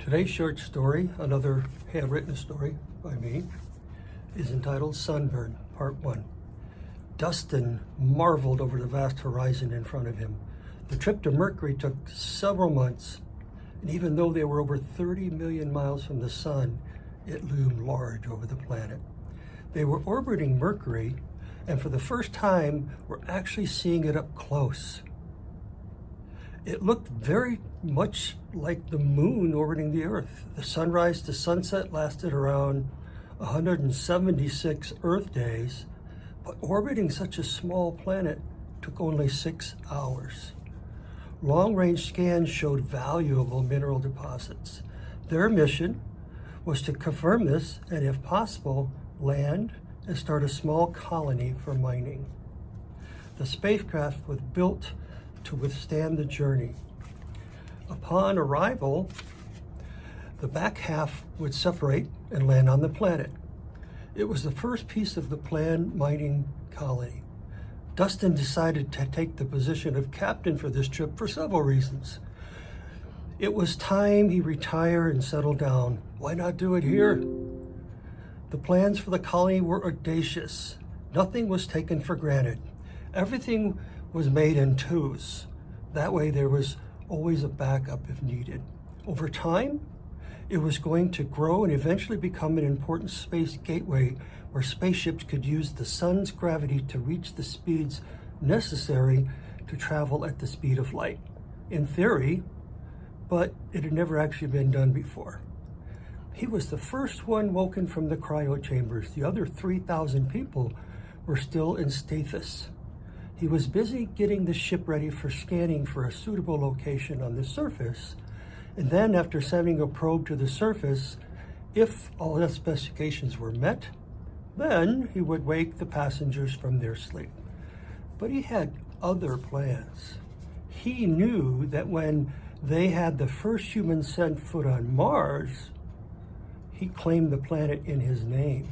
Today's short story, another handwritten story by me, is entitled Sunburn, Part 1. Dustin marveled over the vast horizon in front of him. The trip to Mercury took several months, and even though they were over 30 million miles from the sun, it loomed large over the planet. They were orbiting Mercury, and for the first time, were actually seeing it up close. It looked very much like the moon orbiting the Earth. The sunrise to sunset lasted around 176 Earth days, but orbiting such a small planet took only 6 hours. Long-range scans showed valuable mineral deposits. Their mission was to confirm this and, if possible, land and start a small colony for mining. The spacecraft was built to withstand the journey. Upon arrival, the back half would separate and land on the planet. It was the first piece of the planned mining colony. Dustin decided to take the position of captain for this trip for several reasons. It was time he retired and settled down. Why not do it here? The plans for the colony were audacious. Nothing was taken for granted. Everything was made in twos. That way there was always a backup if needed. Over time, it was going to grow and eventually become an important space gateway where spaceships could use the sun's gravity to reach the speeds necessary to travel at the speed of light. In theory, but it had never actually been done before. He was the first one woken from the cryo chambers. The other 3,000 people were still in stasis. He was busy getting the ship ready for scanning for a suitable location on the surface, and then after sending a probe to the surface, if all the specifications were met, then he would wake the passengers from their sleep. But he had other plans. He knew that when they had the first human set foot on Mars, he claimed the planet in his name.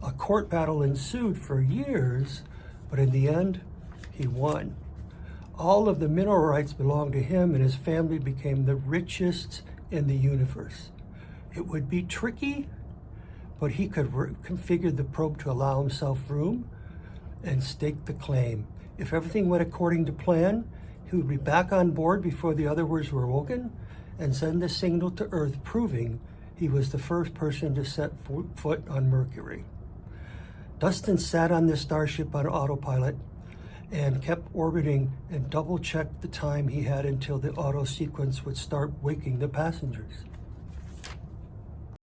A court battle ensued for years, but in the end, he won. All of the mineral rights belonged to him, and his family became the richest in the universe. It would be tricky, but he could configure the probe to allow himself room and stake the claim. If everything went according to plan, he would be back on board before the others were woken and send a signal to Earth proving he was the first person to set foot on Mercury. Dustin sat on this starship on autopilot and kept orbiting and double-checked the time he had until the auto sequence would start waking the passengers.